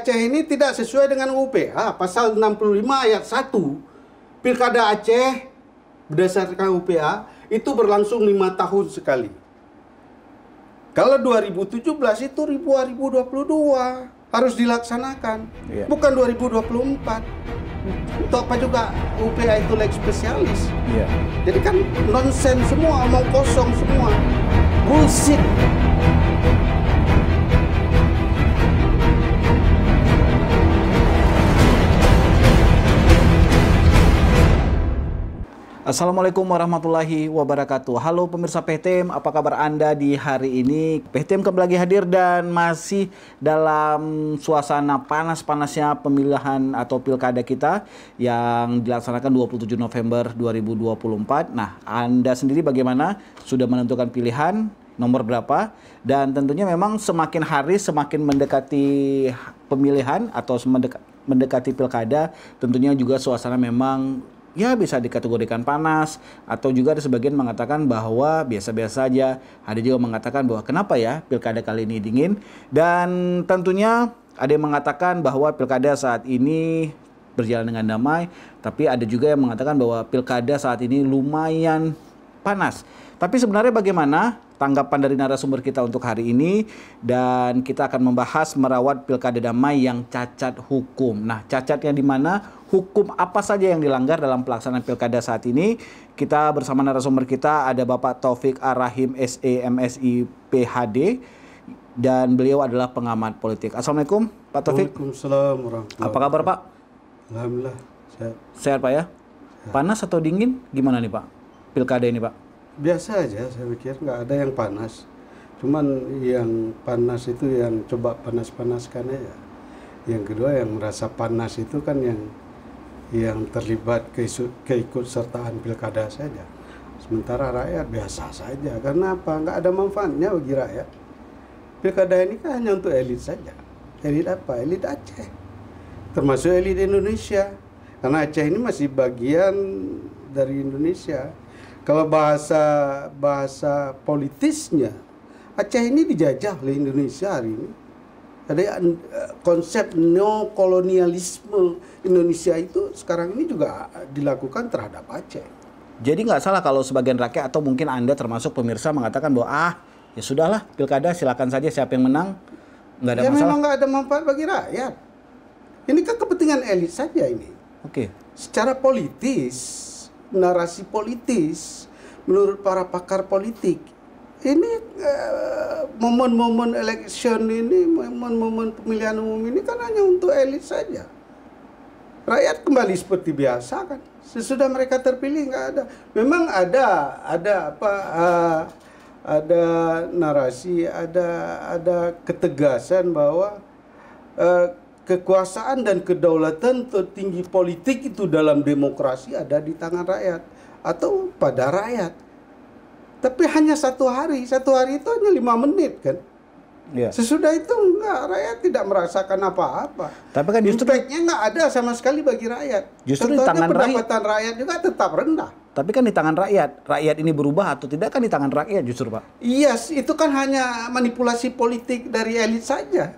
Aceh ini tidak sesuai dengan UPA pasal 65 ayat 1. Pilkada Aceh berdasarkan UPA itu berlangsung 5 tahun sekali. Kalau 2017 itu 2022 harus dilaksanakan, bukan 2024. Untuk apa juga UPA itu leg spesialis? Jadi kan nonsen semua, omong kosong semua, bullshit. Assalamualaikum warahmatullahi wabarakatuh. Halo pemirsa PTM, apa kabar Anda di hari ini? PTM kembali lagi hadir dan masih dalam suasana panas-panasnya pemilihan atau pilkada kita yang dilaksanakan 27 November 2024. Nah, Anda sendiri bagaimana? Sudah menentukan pilihan nomor berapa? Dan tentunya memang semakin hari semakin mendekati pemilihan atau mendekati pilkada, tentunya juga suasana memang ya bisa dikategorikan panas, atau juga ada sebagian mengatakan bahwa biasa-biasa saja. Ada juga mengatakan bahwa kenapa ya pilkada kali ini dingin. Dan tentunya ada yang mengatakan bahwa pilkada saat ini berjalan dengan damai, tapi ada juga yang mengatakan bahwa pilkada saat ini lumayan panas. Tapi sebenarnya bagaimana tanggapan dari narasumber kita untuk hari ini? Dan kita akan membahas merawat pilkada damai yang cacat hukum. Nah, cacatnya di mana? Hukum apa saja yang dilanggar dalam pelaksanaan pilkada saat ini? Kita bersama narasumber kita ada Bapak Taufik Ar-Rahim SE MSI PhD, dan beliau adalah pengamat politik. Assalamualaikum Pak Taufik. Waalaikumsalam warahmatullahi wabarakatuh. Apa kabar Pak? Alhamdulillah sehat. Sehat Pak ya? Panas atau dingin? Gimana nih Pak pilkada ini Pak? Biasa aja, saya pikir nggak ada yang panas. Cuman yang panas itu yang coba panas-panaskan aja. Yang kedua yang merasa panas itu kan yang terlibat keikutsertaan pilkada saja. Sementara rakyat biasa saja. Karena apa? Nggak ada manfaatnya bagi rakyat. Pilkada ini kan hanya untuk elit saja. Elit apa? Elit Aceh. Termasuk elit Indonesia. Karena Aceh ini masih bagian dari Indonesia. Kalau bahasa politisnya, Aceh ini dijajah oleh Indonesia hari ini. Ada konsep neokolonialisme Indonesia itu sekarang ini juga dilakukan terhadap Aceh. Jadi nggak salah kalau sebagian rakyat atau mungkin Anda termasuk pemirsa mengatakan bahwa ya sudahlah pilkada silakan saja siapa yang menang, nggak ada masalah. Memang nggak ada manfaat bagi rakyat. Ini kan kepentingan elit saja ini. Oke. Secara politis, narasi politis menurut para pakar politik ini momen-momen election ini, momen-momen pemilihan umum ini kan hanya untuk elit saja. Rakyat kembali seperti biasa kan. Sesudah mereka terpilih nggak ada. Memang ada narasi, ada ketegasan bahwa kekuasaan dan kedaulatan tertinggi politik itu dalam demokrasi ada di tangan rakyat atau pada rakyat. Tapi hanya satu hari itu hanya 5 menit kan. Ya. Sesudah itu enggak, rakyat tidak merasakan apa-apa. Tapi kan justru impactnya nggak ada sama sekali bagi rakyat. Justru di tangan pendapatan rakyat juga tetap rendah. Tapi kan di tangan rakyat. Rakyat ini berubah atau tidak kan di tangan rakyat justru Pak. Yes, itu kan hanya manipulasi politik dari elit saja.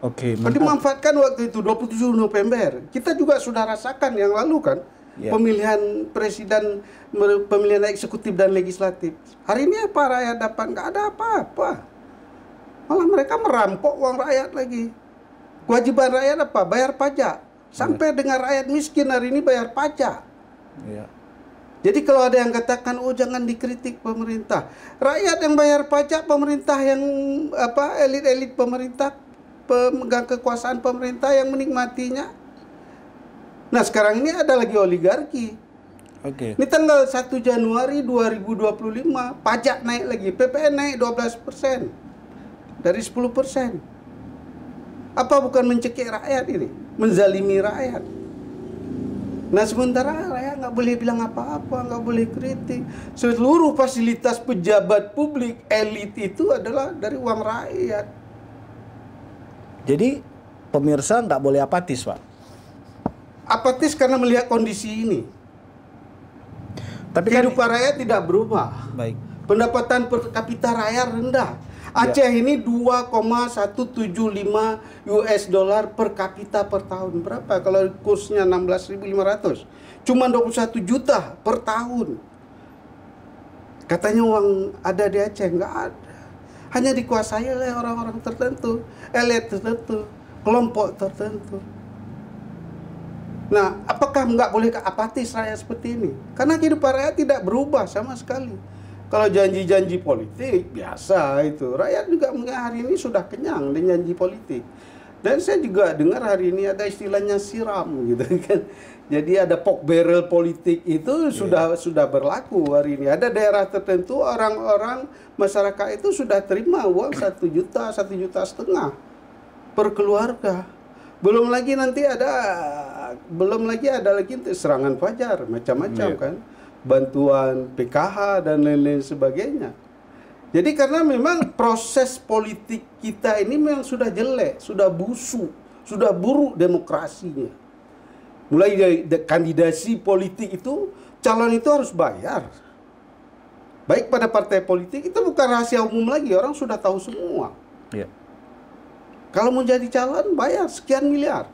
Oke, dimanfaatkan waktu itu 27 November. Kita juga sudah rasakan yang lalu kan. Pemilihan presiden, pemilihan eksekutif dan legislatif. Hari ini apa rakyat dapat? Nggak ada apa-apa. Malah mereka merampok uang rakyat lagi. Kewajiban rakyat apa? Bayar pajak. Sampai dengan rakyat miskin hari ini bayar pajak. Jadi kalau ada yang katakan, oh jangan dikritik pemerintah. Rakyat yang bayar pajak, pemerintah yang elit-elit pemerintah, pemegang kekuasaan pemerintah yang menikmatinya. Nah sekarang ini ada lagi oligarki. Ini tanggal 1 Januari 2025 pajak naik lagi, PPN naik 12% dari 10%. Apa bukan mencekik rakyat ini, menzalimi rakyat? Nah sementara rakyat nggak boleh bilang apa-apa, nggak boleh kritik. Seluruh fasilitas pejabat publik elit itu adalah dari uang rakyat. Jadi pemirsa nggak boleh apatis Pak. Apatis karena melihat kondisi ini. Tapi kehidupan rakyat tidak berubah. Baik. Pendapatan per kapita rakyat rendah. Aceh ini 2,175 US dollar per kapita per tahun. Berapa kalau kursnya 16.500? Cuma 21 juta per tahun. Katanya uang ada di Aceh, nggak ada. Hanya dikuasai oleh orang-orang tertentu, elit tertentu, kelompok tertentu. Nah, apakah nggak boleh apatis rakyat seperti ini? Karena kehidupan rakyat tidak berubah sama sekali. Kalau janji-janji politik, biasa itu. Rakyat juga hari ini sudah kenyang dengan janji politik. Dan saya juga dengar hari ini ada istilahnya siram gitu kan. Jadi ada pork barrel politik itu sudah berlaku hari ini. Ada daerah tertentu orang-orang masyarakat itu sudah terima uang 1 juta, 1,5 juta per keluarga. Belum lagi ada lagi serangan fajar macam-macam kan. Bantuan PKH dan lain-lain sebagainya. Jadi karena memang proses politik kita ini memang sudah jelek, sudah busuk, sudah buruk demokrasinya. Mulai dari kandidasi politik itu, calon itu harus bayar. Baik pada partai politik, itu bukan rahasia umum lagi, orang sudah tahu semua. Ya. Kalau mau jadi calon, bayar sekian miliar.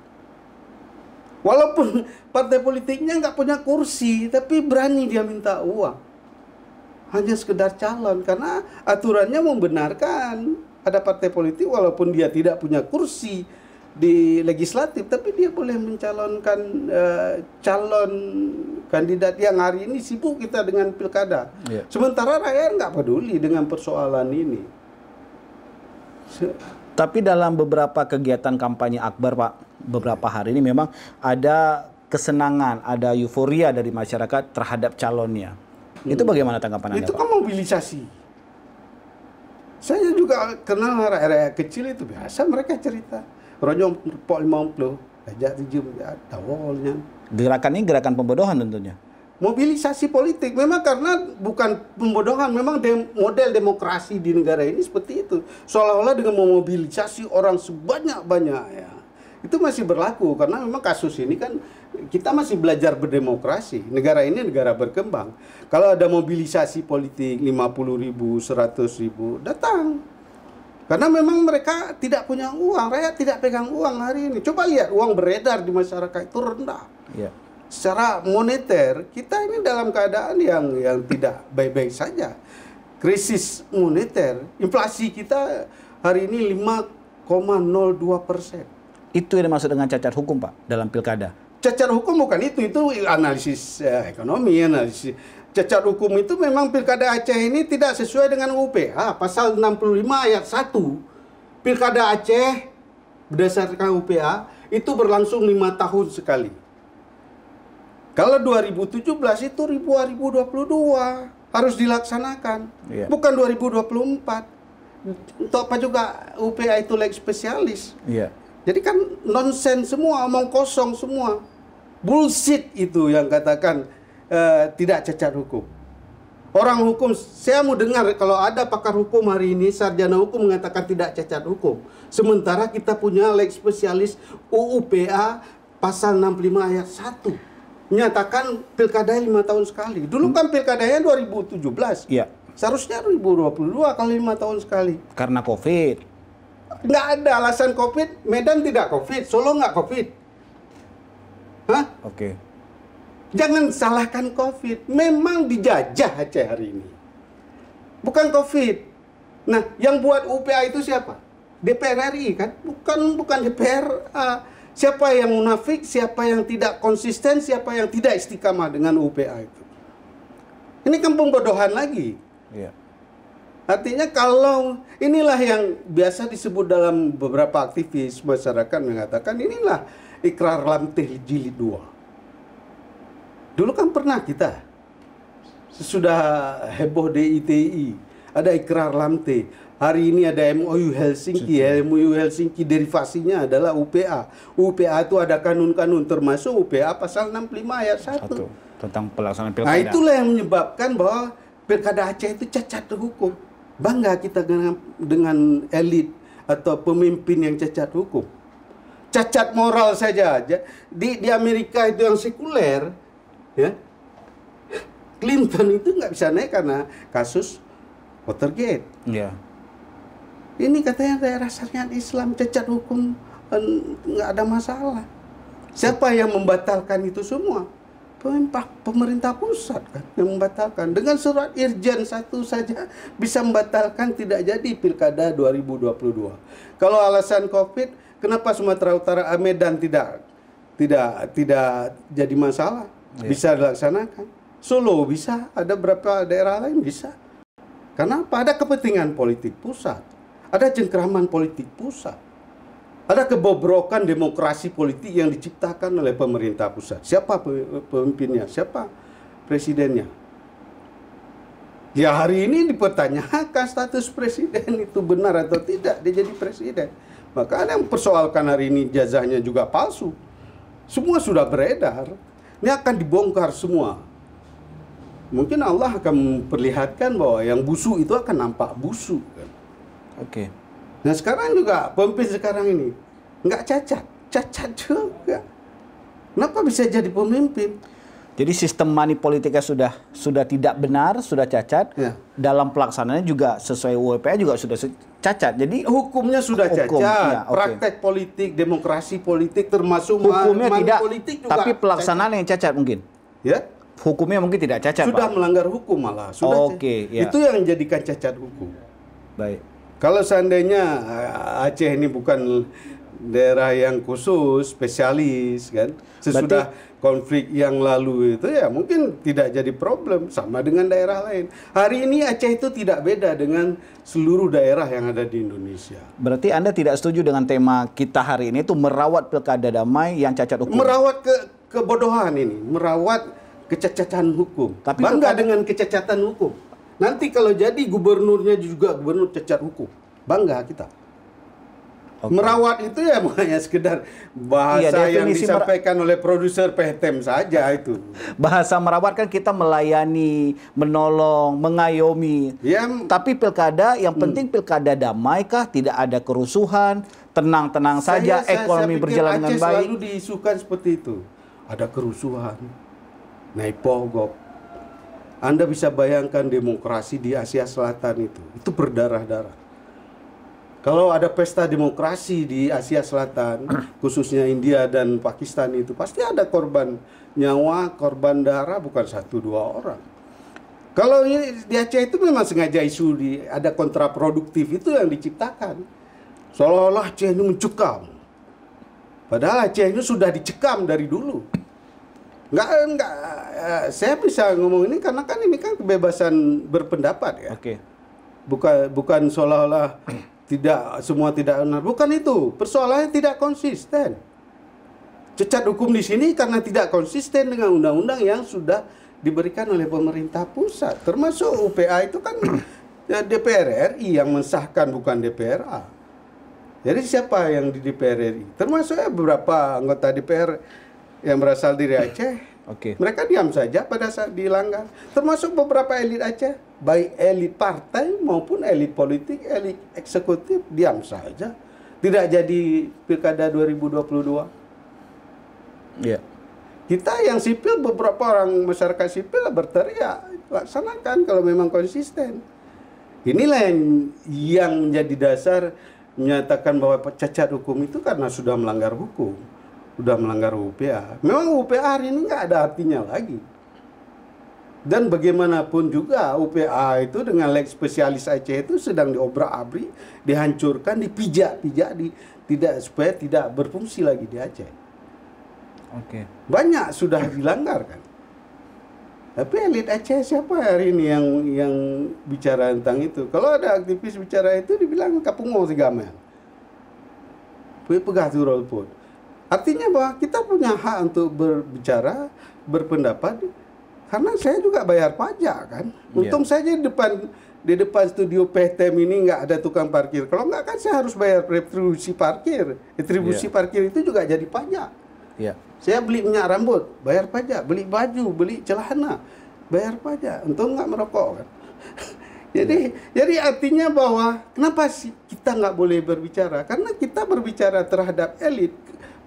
Walaupun partai politiknya nggak punya kursi, tapi berani dia minta uang. Hanya sekedar calon, karena aturannya membenarkan ada partai politik walaupun dia tidak punya kursi di legislatif, tapi dia boleh mencalonkan calon kandidat yang hari ini sibuk kita dengan pilkada. Ya. Sementara rakyat nggak peduli dengan persoalan ini. Tapi dalam beberapa kegiatan kampanye akbar, Pak, beberapa hari ini memang ada kesenangan, ada euforia dari masyarakat terhadap calonnya. Itu bagaimana tanggapan Anda, Itu Pak? kan mobilisasi. Saya juga kenal rakyat kecil itu biasa mereka cerita. Ronyong pok 50, ajak 7, tawolnya. Gerakan ini gerakan pembodohan tentunya. Mobilisasi politik memang karena bukan pembodohan, memang model demokrasi di negara ini seperti itu. Seolah-olah dengan memobilisasi orang sebanyak-banyak ya. Itu masih berlaku karena memang kasus ini kan kita masih belajar berdemokrasi. Negara ini negara berkembang. Kalau ada mobilisasi politik 50.000, 100.000 datang. Karena memang mereka tidak punya uang, rakyat tidak pegang uang hari ini. Coba lihat uang beredar di masyarakat itu rendah. Ya. Secara moneter kita ini dalam keadaan yang tidak baik-baik saja. Krisis moneter, inflasi kita hari ini 5,02%. Itu yang dimaksud dengan cacat hukum, Pak, dalam pilkada. Cacat hukum bukan itu analisis ekonomi, analisis. Cacat hukum itu memang pilkada Aceh ini tidak sesuai dengan UPA, pasal 65 ayat 1. Pilkada Aceh berdasarkan UPA itu berlangsung 5 tahun sekali. Kalau 2017 itu 2022 harus dilaksanakan, bukan 2024. Untuk apa juga UPA itu leg spesialis. Iya. Jadi kan nonsense semua, omong kosong semua. Bullshit itu yang katakan tidak cacat hukum. Orang hukum, saya mau dengar kalau ada pakar hukum hari ini, sarjana hukum mengatakan tidak cacat hukum. Sementara kita punya leg spesialis UUPA pasal 65 ayat 1. Menyatakan pilkada 5 tahun sekali. Dulu kan pilkadanya 2017. Iya. Seharusnya 2022 kalau 5 tahun sekali. Karena COVID. Nggak ada alasan COVID. Medan tidak COVID. Solo nggak COVID. Hah? Oke. Jangan salahkan COVID. Memang dijajah Aceh hari ini. Bukan COVID. Nah, yang buat UPA itu siapa? DPR RI kan? Bukan DPR. Siapa yang munafik, siapa yang tidak konsisten, siapa yang tidak istiqamah dengan UPA itu. Ini kan pembodohan lagi. Iya. Artinya kalau inilah yang biasa disebut dalam beberapa aktivis masyarakat mengatakan inilah ikrar lamtih jilid 2. Dulu kan pernah kita sesudah heboh DITI ada ikrar lamtih. Hari ini ada MOU Helsinki. MOU Helsinki derivasinya adalah UPA. UPA itu ada kanun-kanun termasuk UPA pasal 65 ayat 1. Tentang pelaksanaan pilkada. Nah, itulah yang menyebabkan bahwa pilkada Aceh itu cacat hukum. Bangga kita dengan elit atau pemimpin yang cacat hukum. Cacat moral saja. Di Amerika itu yang sekuler, ya, Clinton itu nggak bisa naik karena kasus Watergate. Iya. Ini katanya daerah syariat Islam, cacat hukum, nggak ada masalah. Siapa yang membatalkan itu semua? Pemerintah pusat kan yang membatalkan. Dengan surat Irjen 1 saja bisa membatalkan tidak jadi pilkada 2022. Kalau alasan COVID, kenapa Sumatera Utara, Medan tidak jadi masalah? Bisa dilaksanakan. Solo bisa, ada beberapa daerah lain bisa. Karena apa? Ada kepentingan politik pusat, ada cengkeraman politik pusat. Ada kebobrokan demokrasi politik yang diciptakan oleh pemerintah pusat. Siapa pemimpinnya? Siapa presidennya? Ya hari ini dipertanyakan status presiden itu benar atau tidak dia jadi presiden. Maka ada yang persoalkan hari ini ijazahnya juga palsu. Semua sudah beredar. Ini akan dibongkar semua. Mungkin Allah akan memperlihatkan bahwa yang busuk itu akan nampak busuk. Oke. Nah sekarang juga pemimpin sekarang ini nggak cacat juga. Kenapa bisa jadi pemimpin? Jadi sistem money politiknya sudah tidak benar, sudah cacat. Ya. Dalam pelaksanaannya juga sesuai UUPA juga sudah cacat. Jadi hukumnya sudah cacat. Ya, praktek politik, demokrasi politik termasuk hukumnya tidak, politik juga tapi pelaksanaan yang cacat mungkin. Ya. Hukumnya mungkin tidak cacat, sudah Pak. Melanggar hukum malah. Sudah ya. Itu yang menjadikan cacat hukum. Baik. Kalau seandainya Aceh ini bukan daerah yang khusus, spesialis kan, sesudah konflik yang lalu itu ya mungkin tidak jadi problem sama dengan daerah lain. Hari ini Aceh itu tidak beda dengan seluruh daerah yang ada di Indonesia. Berarti Anda tidak setuju dengan tema kita hari ini itu merawat pilkada damai yang cacat hukum? Merawat kebodohan ini, merawat kecacatan hukum. Tapi bangga dengan kecacatan hukum. Nanti kalau jadi gubernurnya juga gubernur cacat hukum, bangga kita. Okay. Merawat itu ya makanya sekedar bahasa yang disampaikan oleh produser PTM saja itu. Bahasa merawat kan kita melayani, menolong, mengayomi. Ya, tapi pilkada yang penting pilkada damai kah? Tidak ada kerusuhan, tenang-tenang saja, ekonomi berjalan dengan baik. Aceh selalu diisukan seperti itu. Ada kerusuhan, naik pogok. Anda bisa bayangkan demokrasi di Asia Selatan itu berdarah-darah. Kalau ada pesta demokrasi di Asia Selatan, khususnya India dan Pakistan itu, pasti ada korban nyawa, korban darah, bukan 1-2 orang. Kalau ini di Aceh itu memang sengaja isu ada kontraproduktif itu yang diciptakan. Seolah-olah Aceh ini mencekam. Padahal Aceh ini sudah dicekam dari dulu. Enggak, saya bisa ngomong ini karena kan ini kan kebebasan berpendapat ya. Oke. Bukan seolah-olah semua tidak benar. Bukan itu. Persoalannya tidak konsisten. Cacat hukum di sini karena tidak konsisten dengan undang-undang yang sudah diberikan oleh pemerintah pusat. Termasuk UPA itu kan DPR RI yang mensahkan, bukan DPRA. Jadi siapa yang di DPR RI? Termasuk beberapa anggota DPR yang berasal dari Aceh. Oke. Mereka diam saja pada saat dilanggar. Termasuk beberapa elit Aceh, baik elit partai maupun elit politik, elit eksekutif, diam saja. Tidak jadi pilkada 2022. Iya. Kita yang sipil, beberapa orang masyarakat sipil berteriak, laksanakan kalau memang konsisten. Inilah yang menjadi dasar menyatakan bahwa cacat hukum itu karena sudah melanggar hukum. Sudah melanggar UPA. Memang UPA hari ini nggak ada artinya lagi. Dan bagaimanapun juga UPA itu dengan leg spesialis Aceh itu sedang diobrak-abrik, dihancurkan, dipijak-pijak, supaya tidak berfungsi lagi di Aceh. Oke. Banyak sudah dilanggar kan. Tapi elit Aceh siapa hari ini yang bicara tentang itu? Kalau ada aktivis bicara itu dibilang kapungo sigamel. Pegah turul pun. Artinya bahwa kita punya hak untuk berbicara, berpendapat, karena saya juga bayar pajak kan. Untung saja di depan studio PTM ini nggak ada tukang parkir. Kalau nggak kan saya harus bayar retribusi parkir. Retribusi parkir itu juga jadi pajak. Saya beli minyak rambut, bayar pajak. Beli baju, beli celana, bayar pajak. Untung nggak merokok kan. Jadi artinya bahwa kenapa sih kita nggak boleh berbicara? Karena kita berbicara terhadap elit,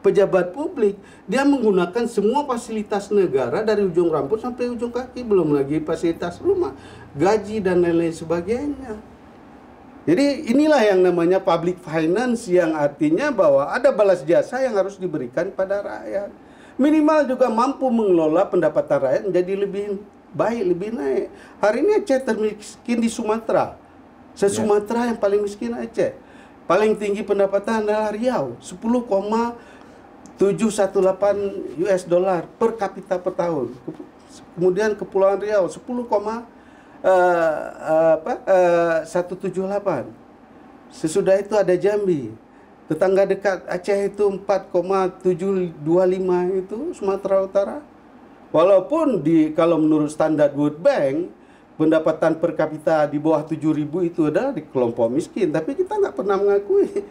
pejabat publik, dia menggunakan semua fasilitas negara dari ujung rambut sampai ujung kaki, belum lagi fasilitas rumah, gaji dan lain-lain sebagainya. Jadi inilah yang namanya public finance, yang artinya bahwa ada balas jasa yang harus diberikan pada rakyat. Minimal juga mampu mengelola pendapatan rakyat menjadi lebih baik, lebih naik. Hari ini Aceh termiskin di Sumatera. Se-Sumatera yang paling miskin Aceh. Paling tinggi pendapatan adalah Riau, 10,718 US dollar per kapita per tahun. Kemudian Kepulauan Riau 178. Sesudah itu ada Jambi. Tetangga dekat Aceh itu 4,725 itu Sumatera Utara. Walaupun kalau menurut standar World Bank pendapatan per kapita di bawah 7.000 itu adalah di kelompok miskin, tapi kita nggak pernah mengakui.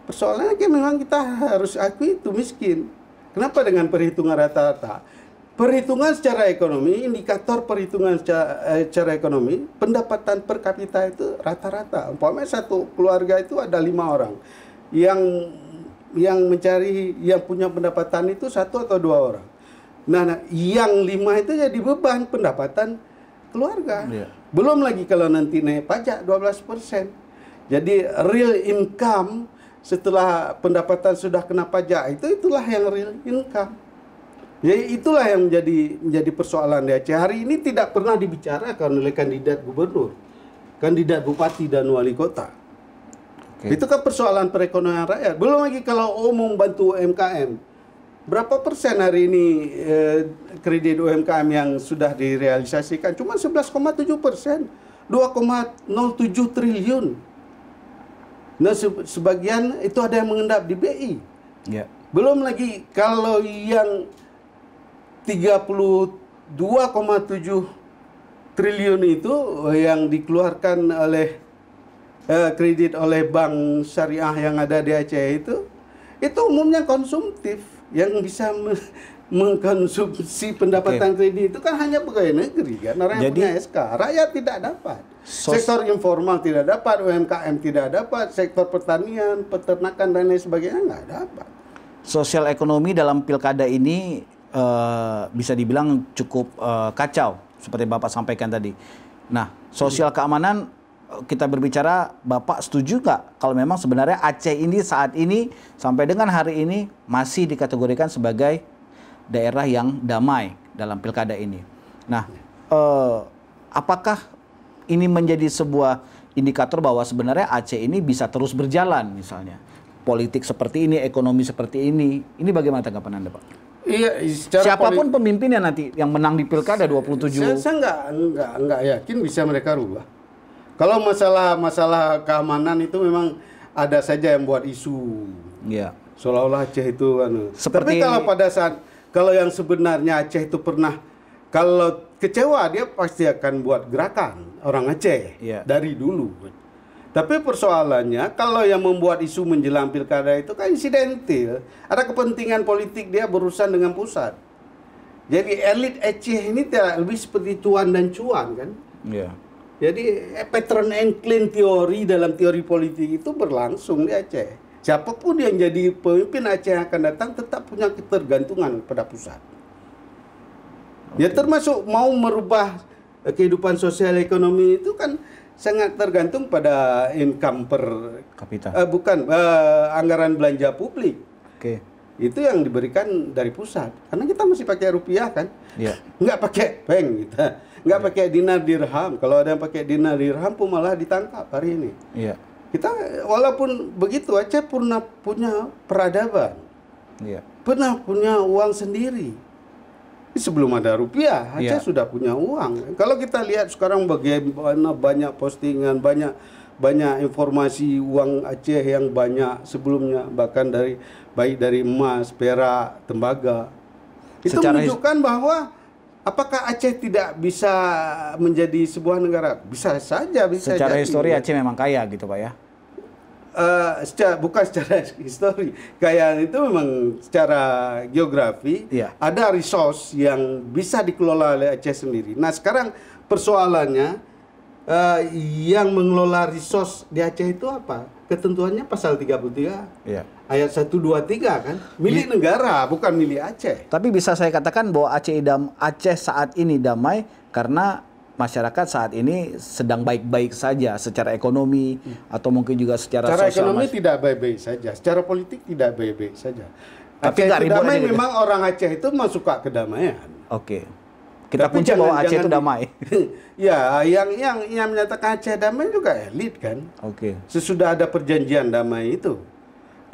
Persoalannya memang kita harus akui itu miskin. Kenapa dengan perhitungan rata-rata? Perhitungan secara ekonomi, indikator perhitungan secara ekonomi, pendapatan per kapita itu rata-rata. Umpamanya satu keluarga itu ada 5 orang. Yang punya pendapatan itu 1 atau 2 orang. Nah, yang 5 itu jadi beban pendapatan keluarga. Belum lagi kalau nanti naik pajak 12%. Jadi real income setelah pendapatan sudah kena pajak itulah yang real income. Jadi itulah yang menjadi persoalan di Aceh. Hari ini tidak pernah dibicarakan oleh kandidat gubernur, kandidat bupati dan wali kota. Itu kan persoalan perekonomian rakyat. Belum lagi kalau membantu UMKM. Berapa persen hari ini kredit UMKM yang sudah direalisasikan? Cuma 11,7%, 2,07 triliun. Nah, sebagian itu ada yang mengendap di BI. Belum lagi kalau yang 32,7 triliun itu yang dikeluarkan oleh kredit oleh bank syariah yang ada di Aceh itu umumnya konsumtif, yang bisa mengkonsumsi pendapatan kredit itu kan hanya pegawai negeri kan, orang yang punya SK. Rakyat tidak dapat. Sektor informal tidak dapat, UMKM tidak dapat, sektor pertanian, peternakan dan lain sebagainya nggak dapat. Sosial ekonomi dalam pilkada ini bisa dibilang cukup kacau seperti Bapak sampaikan tadi. Nah, sosial keamanan kita berbicara, Bapak setuju nggak kalau memang sebenarnya Aceh ini saat ini sampai dengan hari ini masih dikategorikan sebagai daerah yang damai dalam pilkada ini? Nah, apakah ini menjadi sebuah indikator bahwa sebenarnya Aceh ini bisa terus berjalan, misalnya politik seperti ini, ekonomi seperti ini bagaimana tanggapan Anda, Pak? Iya, siapapun pemimpinnya nanti yang menang di pilkada 27. Saya nggak yakin bisa mereka rubah. Kalau masalah keamanan itu memang ada saja yang buat isu. Seolah-olah Aceh itu Tapi kalau yang sebenarnya Aceh itu pernah, kalau kecewa dia pasti akan buat gerakan orang Aceh dari dulu. Tapi persoalannya kalau yang membuat isu menjelang pilkada itu kan insidentil. Ada kepentingan politik dia berurusan dengan pusat. Jadi elit Aceh ini tidak lebih seperti tuan dan cuan kan. Jadi pattern and clean teori dalam teori politik itu berlangsung di Aceh. Siapapun yang jadi pemimpin Aceh yang akan datang tetap punya ketergantungan pada pusat. Ya termasuk mau merubah kehidupan sosial ekonomi itu kan sangat tergantung pada income per kapita. Anggaran belanja publik. Itu yang diberikan dari pusat. Karena kita masih pakai rupiah kan. Nggak pakai peng kita. Nggak pakai dinar dirham. Kalau ada yang pakai dinar dirham pun malah ditangkap hari ini. Kita walaupun begitu Aceh pernah punya peradaban. Pernah punya uang sendiri. Sebelum ada rupiah, Aceh sudah punya uang. Kalau kita lihat sekarang bagaimana banyak postingan, banyak informasi uang Aceh yang banyak sebelumnya, bahkan baik dari emas, perak, tembaga. Itu menunjukkan bahwa apakah Aceh tidak bisa menjadi sebuah negara? Bisa saja, bisa. Secara histori Aceh memang kaya gitu, Pak ya? Bukan secara histori, kayak itu memang secara geografi ada resource yang bisa dikelola oleh Aceh sendiri. Nah sekarang persoalannya yang mengelola resource di Aceh itu apa? Ketentuannya pasal 33 ayat 1, 2, 3 kan, milik negara bukan milik Aceh. Tapi bisa saya katakan bahwa Aceh saat ini damai karena masyarakat saat ini sedang baik-baik saja secara ekonomi atau mungkin juga secara Secara sosial. ekonomi tidak baik-baik saja, secara politik tidak baik-baik saja. Tapi Aceh nggak itu ribut damai, aja gitu. memang orang Aceh itu mau suka kedamaian. Oke. Kita Tapi kunci bahwa Aceh itu jangan damai. Ya, yang menyatakan Aceh damai juga elit kan. Oke. Sesudah ada perjanjian damai itu.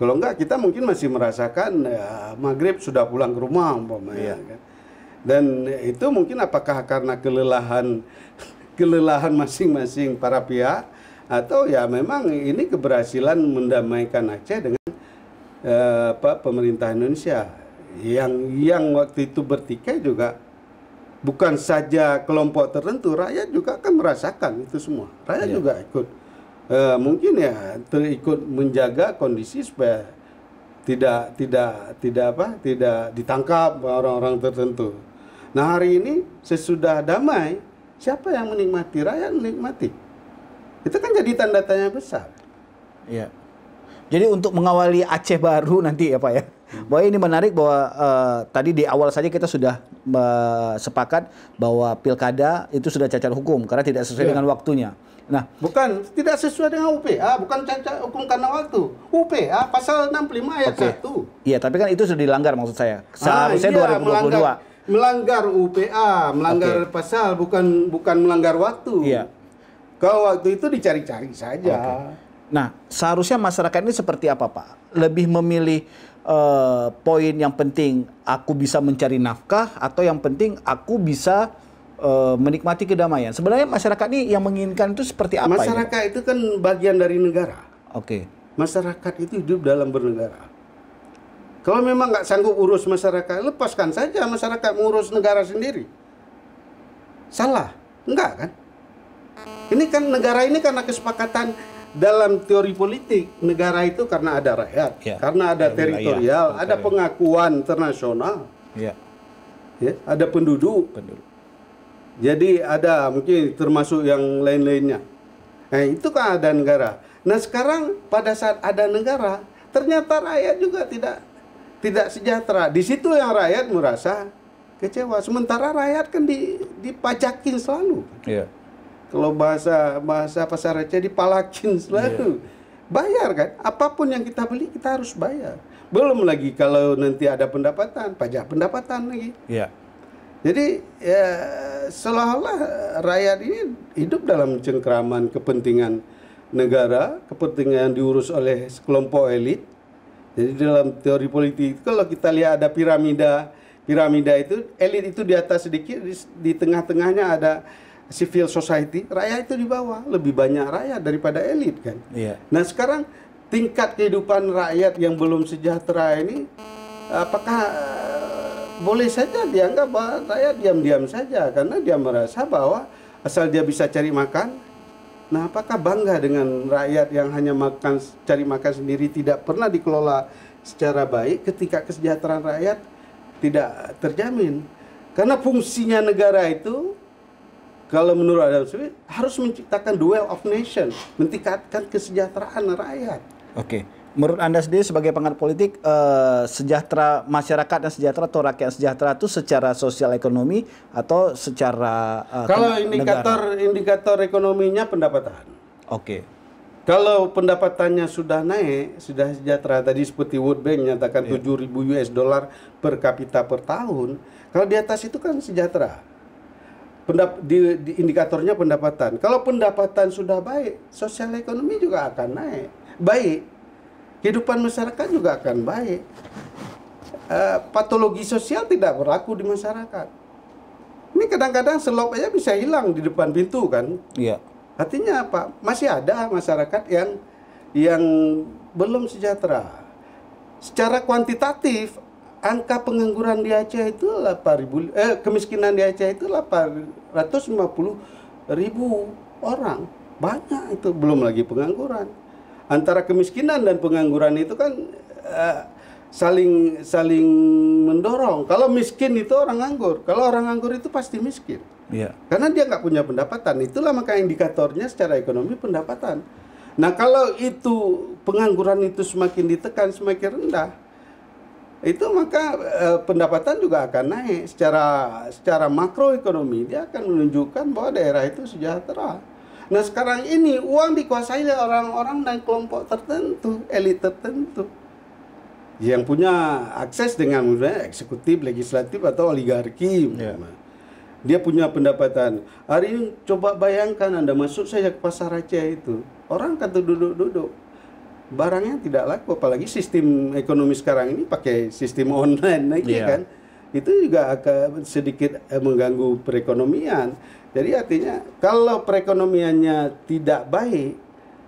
Kalau enggak kita mungkin masih merasakan Maghrib sudah pulang ke rumah umpamanya kan. Dan itu mungkin apakah karena kelelahan masing-masing para pihak atau ya memang ini keberhasilan mendamaikan Aceh dengan pemerintah Indonesia yang waktu itu bertikai juga bukan saja kelompok tertentu, rakyat juga kan merasakan itu semua. Rakyat juga ikut mungkin ya terikut menjaga kondisi supaya tidak ditangkap orang-orang tertentu. Nah, hari ini sesudah damai, siapa yang menikmati? Rakyat menikmati. Itu kan jadi tanda tanya besar. Iya. Jadi untuk mengawali Aceh baru nanti ya Pak ya. Bahwa ini menarik bahwa tadi di awal saja kita sudah sepakat bahwa pilkada itu sudah cacat hukum karena tidak sesuai dengan waktunya. Nah, bukan tidak sesuai dengan UPA, bukan cacat hukum karena waktu. UPA pasal 65 ayat 1. Iya, tapi kan itu sudah dilanggar maksud saya. Seharusnya 2022. Melanggar UPA, melanggar pasal, bukan melanggar waktu. Iya. Kalau waktu itu dicari-cari saja. Nah, seharusnya masyarakat ini seperti apa, Pak? Lebih memilih poin yang penting aku bisa mencari nafkah atau yang penting aku bisa menikmati kedamaian. Sebenarnya masyarakat ini yang menginginkan itu seperti apa? Masyarakat itu kan bagian dari negara. Oke. Masyarakat itu hidup dalam bernegara. Kalau memang nggak sanggup urus masyarakat, lepaskan saja masyarakat mengurus negara sendiri. Salah? Enggak kan? Ini kan negara ini karena kesepakatan dalam teori politik. Negara itu karena ada rakyat, karena ada teritorial, ada pengakuan internasional, ya, ada penduduk. Jadi ada mungkin termasuk yang lain-lainnya. Nah itu kan ada negara. Nah sekarang pada saat ada negara, ternyata rakyat juga tidak sejahtera. Di situ yang rakyat merasa kecewa. Sementara rakyat kan dipajakin selalu. Iya. Kalau bahasa pasar Aceh dipalakin selalu. Iya. Bayar kan? Apapun yang kita beli kita harus bayar. Belum lagi kalau nanti ada pendapatan, pajak pendapatan lagi. Iya. Jadi ya seolah-olah rakyat ini hidup dalam cengkraman kepentingan negara, kepentingan diurus oleh kelompok elit. Jadi dalam teori politik kalau kita lihat ada piramida itu elit itu di atas sedikit, di tengah-tengahnya ada civil society, rakyat itu di bawah, lebih banyak rakyat daripada elit kan. Iya. Nah sekarang tingkat kehidupan rakyat yang belum sejahtera ini, apakah boleh saja dianggap bahwa rakyat diam-diam saja karena dia merasa bahwa asal dia bisa cari makan. Nah, apakah bangga dengan rakyat yang hanya cari makan sendiri, tidak pernah dikelola secara baik ketika kesejahteraan rakyat tidak terjamin? Karena fungsinya negara itu, kalau menurut Adam Smith, harus menciptakan duel of nation, meningkatkan kesejahteraan rakyat. Oke. Menurut Anda sendiri sebagai pengamat politik, sejahtera masyarakat yang sejahtera atau rakyat sejahtera itu secara sosial ekonomi atau secara kalau indikator ekonominya pendapatan. Oke. Kalau pendapatannya sudah naik, sudah sejahtera, tadi seperti World Bank menyatakan 7.000 US dollar per kapita per tahun. Kalau di atas itu kan sejahtera. Di indikatornya pendapatan. Kalau pendapatan sudah baik, sosial ekonomi juga akan naik. Baik. Kehidupan masyarakat juga akan baik. Patologi sosial tidak berlaku di masyarakat. Ini kadang-kadang selop aja bisa hilang di depan pintu kan. Iya. Artinya apa? Masih ada masyarakat yang belum sejahtera. Secara kuantitatif, angka pengangguran di Aceh itu 8.000, kemiskinan di Aceh itu 850.000 orang. Banyak itu, belum lagi pengangguran. Antara kemiskinan dan pengangguran itu kan saling mendorong. Kalau miskin itu orang nganggur, kalau orang nganggur itu pasti miskin. Iya. Karena dia nggak punya pendapatan. Itulah maka indikatornya secara ekonomi pendapatan. Nah kalau itu pengangguran itu semakin ditekan, semakin rendah, itu maka pendapatan juga akan naik secara makroekonomi. Dia akan menunjukkan bahwa daerah itu sejahtera. Nah sekarang ini uang dikuasai oleh orang-orang dan kelompok tertentu, elit tertentu yang punya akses dengan mudah eksekutif, legislatif atau oligarki. Dia punya pendapatan. Hari ini coba bayangkan Anda masuk saja ke pasar Aceh itu, orang kan duduk-duduk, barangnya tidak laku, apalagi sistem ekonomi sekarang ini pakai sistem online lagi kan, itu juga akan sedikit mengganggu perekonomian. Jadi artinya kalau perekonomiannya tidak baik,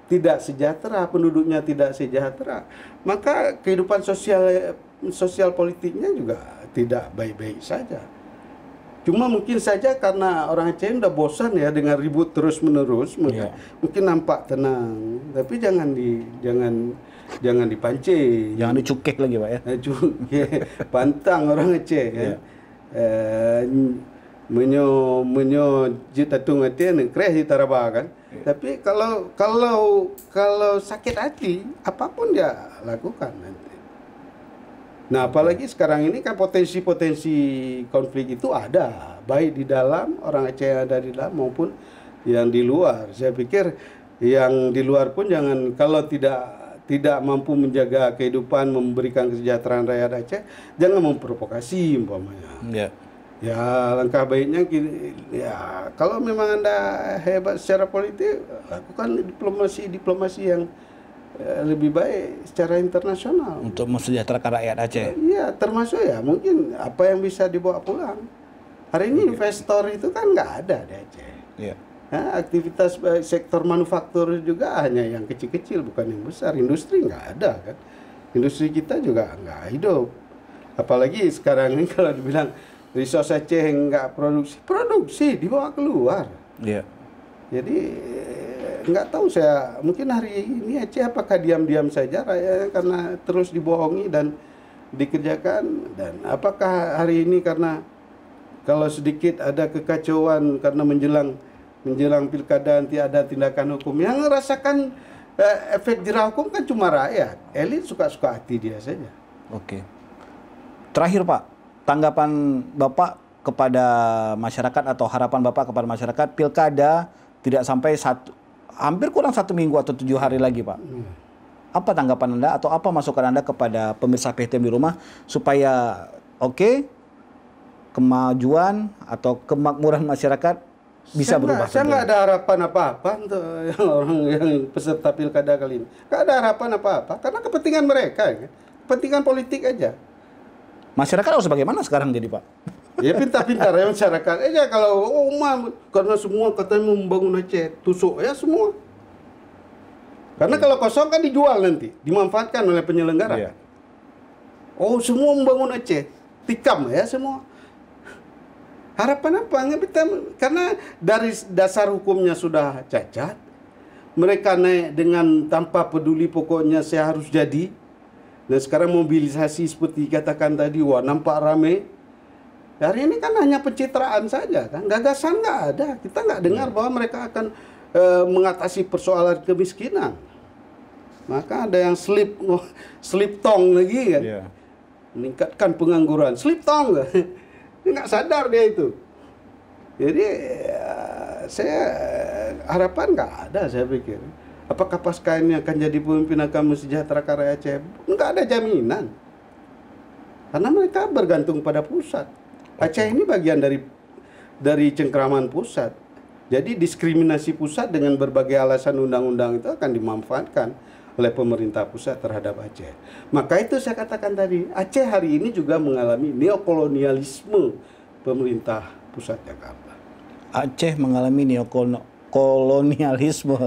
tidak sejahtera, penduduknya tidak sejahtera, maka kehidupan sosial politiknya juga tidak baik-baik saja. Cuma mungkin saja karena orang Aceh udah bosan ya dengan ribut terus-menerus, mungkin nampak tenang, tapi jangan dipancing. Jangan dicukek lagi Pak ya. Pantang orang Aceh kan. Menyo jitatung hati kreh di Taraba kan. Tapi kalau sakit hati, apapun dia lakukan nanti. Nah, apalagi sekarang ini kan potensi-potensi konflik itu ada, baik di dalam, orang Aceh yang ada di dalam maupun yang di luar. Saya pikir yang di luar pun jangan, kalau tidak mampu menjaga kehidupan, memberikan kesejahteraan rakyat Aceh, jangan memprovokasi umpamanya. Ya, langkah baiknya ya kalau memang Anda hebat secara politik, lakukan diplomasi yang lebih baik secara internasional untuk mensejahterakan rakyat Aceh. Iya, termasuk ya mungkin apa yang bisa dibawa pulang. Hari ini investor itu kan nggak ada di Aceh. Nah, aktivitas sektor manufaktur juga hanya yang kecil-kecil, bukan yang besar. Industri nggak ada kan. Industri kita juga nggak hidup. Apalagi sekarang ini kalau dibilang resource Aceh nggak produksi dibawa keluar. Jadi nggak tahu saya, mungkin hari ini Aceh apakah diam-diam saja karena terus dibohongi dan dikerjakan, dan apakah hari ini karena kalau sedikit ada kekacauan karena menjelang pilkada nanti ada tindakan hukum yang merasakan efek jerah hukum kan cuma rakyat, elit suka-suka hati dia saja. Terakhir Pak, tanggapan Bapak kepada masyarakat atau harapan Bapak kepada masyarakat, pilkada tidak sampai hampir kurang 1 minggu atau 7 hari lagi Pak. Apa tanggapan Anda atau apa masukan Anda kepada pemirsa PTM di rumah supaya kemajuan atau kemakmuran masyarakat bisa berubah? Saya nggak ada harapan apa-apa untuk orang yang peserta pilkada kali ini. Nggak ada harapan apa-apa karena kepentingan mereka, kepentingan politik aja. Masyarakat harus bagaimana sekarang jadi Pak? Ya pintar-pintar ya masyarakat. Kalau karena semua katanya membangun Aceh, tusuk ya semua. Karena kalau kosong kan dijual nanti, dimanfaatkan oleh penyelenggara. Semua membangun Aceh, tikam ya semua. Harapan apa? Karena dari dasar hukumnya sudah cacat, mereka naik dengan tanpa peduli, pokoknya saya harus jadi. Dan sekarang mobilisasi seperti dikatakan tadi, nampak ramai. Hari ini kan hanya pencitraan saja kan, gagasan nggak ada. Kita nggak dengar bahwa mereka akan mengatasi persoalan kemiskinan. Maka ada yang slip tong lagi kan, meningkatkan pengangguran, slip tong nggak sadar dia itu. Jadi saya harapan nggak ada, saya pikir. Apakah pasca ini akan jadi pemimpin akan mensejahterakan rakyat Aceh? Nggak ada jaminan, karena mereka bergantung pada pusat. Aceh ini bagian dari cengkraman pusat. Jadi diskriminasi pusat dengan berbagai alasan undang-undang itu akan dimanfaatkan oleh pemerintah pusat terhadap Aceh. Maka itu saya katakan tadi, Aceh hari ini juga mengalami neokolonialisme pemerintah pusat Jakarta. Aceh mengalami neokolonialisme,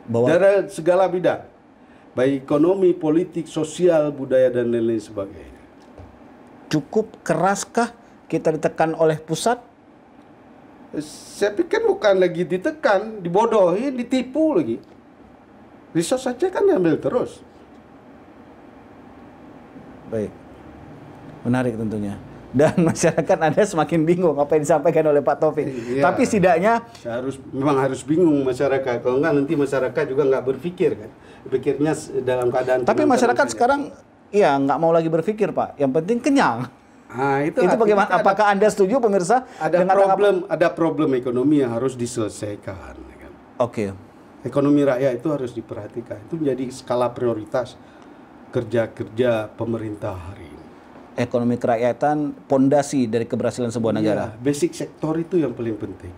dari segala bidang, baik ekonomi, politik, sosial, budaya dan lain-lain sebagainya. Cukup keraskah kita ditekan oleh pusat? Saya pikir bukan lagi ditekan, dibodohi, ditipu lagi. Resource saja kan diambil terus. Baik, menarik tentunya. Dan masyarakat Anda semakin bingung apa yang disampaikan oleh Pak Taufik. Tapi setidaknya memang harus bingung masyarakat. Kalau enggak nanti masyarakat juga nggak berpikir kan. Pikirnya dalam keadaan. Tapi masyarakat sekarang iya nggak mau lagi berpikir Pak. Yang penting kenyang. Nah, Itu bagaimana? Apakah Anda setuju pemirsa? Ada problem ekonomi yang harus diselesaikan. Kan? Oke. Ekonomi rakyat itu harus diperhatikan. Itu menjadi skala prioritas kerja pemerintah hari ini. Ekonomi kerakyatan pondasi dari keberhasilan sebuah negara. Basic sektor itu yang paling penting.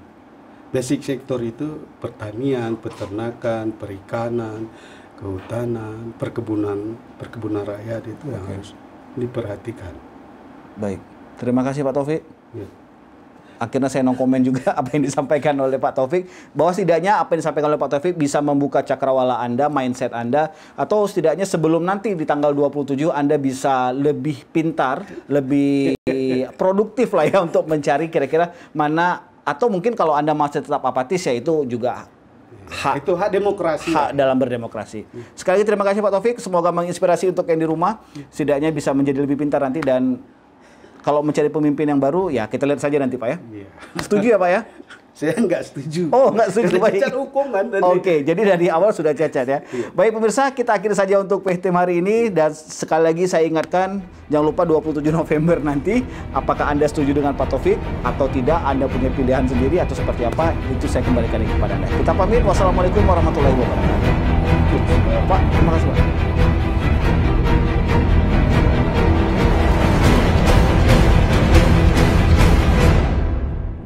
Basic sektor itu pertanian, peternakan, perikanan, kehutanan, perkebunan rakyat itu yang harus diperhatikan. Baik, terima kasih Pak Taufik. Ya. Akhirnya saya no-komen juga apa yang disampaikan oleh Pak Taufik, bahwa setidaknya apa yang disampaikan oleh Pak Taufik bisa membuka cakrawala Anda, mindset Anda, atau setidaknya sebelum nanti di tanggal 27 Anda bisa lebih pintar, lebih produktif lah ya untuk mencari kira-kira mana, atau mungkin kalau Anda masih tetap apatis ya itu juga hak, itu hak demokrasi. Hak dalam berdemokrasi. Sekali lagi terima kasih Pak Taufik, semoga menginspirasi untuk yang di rumah, setidaknya bisa menjadi lebih pintar nanti, dan kalau mencari pemimpin yang baru, ya kita lihat saja nanti Pak ya. Iya. Setuju ya Pak ya? Saya nggak setuju. Oh, nggak setuju. Baik. Cacat hukum kan tadi. Oke, jadi dari awal sudah cacat ya. Iya. Baik pemirsa, kita akhiri saja untuk PHTM hari ini. Dan sekali lagi saya ingatkan, jangan lupa 27 November nanti, apakah Anda setuju dengan Pak Taufik atau tidak, Anda punya pilihan sendiri atau seperti apa, itu saya kembalikan lagi kepada Anda. Kita pamit, wassalamualaikum warahmatullahi wabarakatuh. Pak, terima kasih Pak.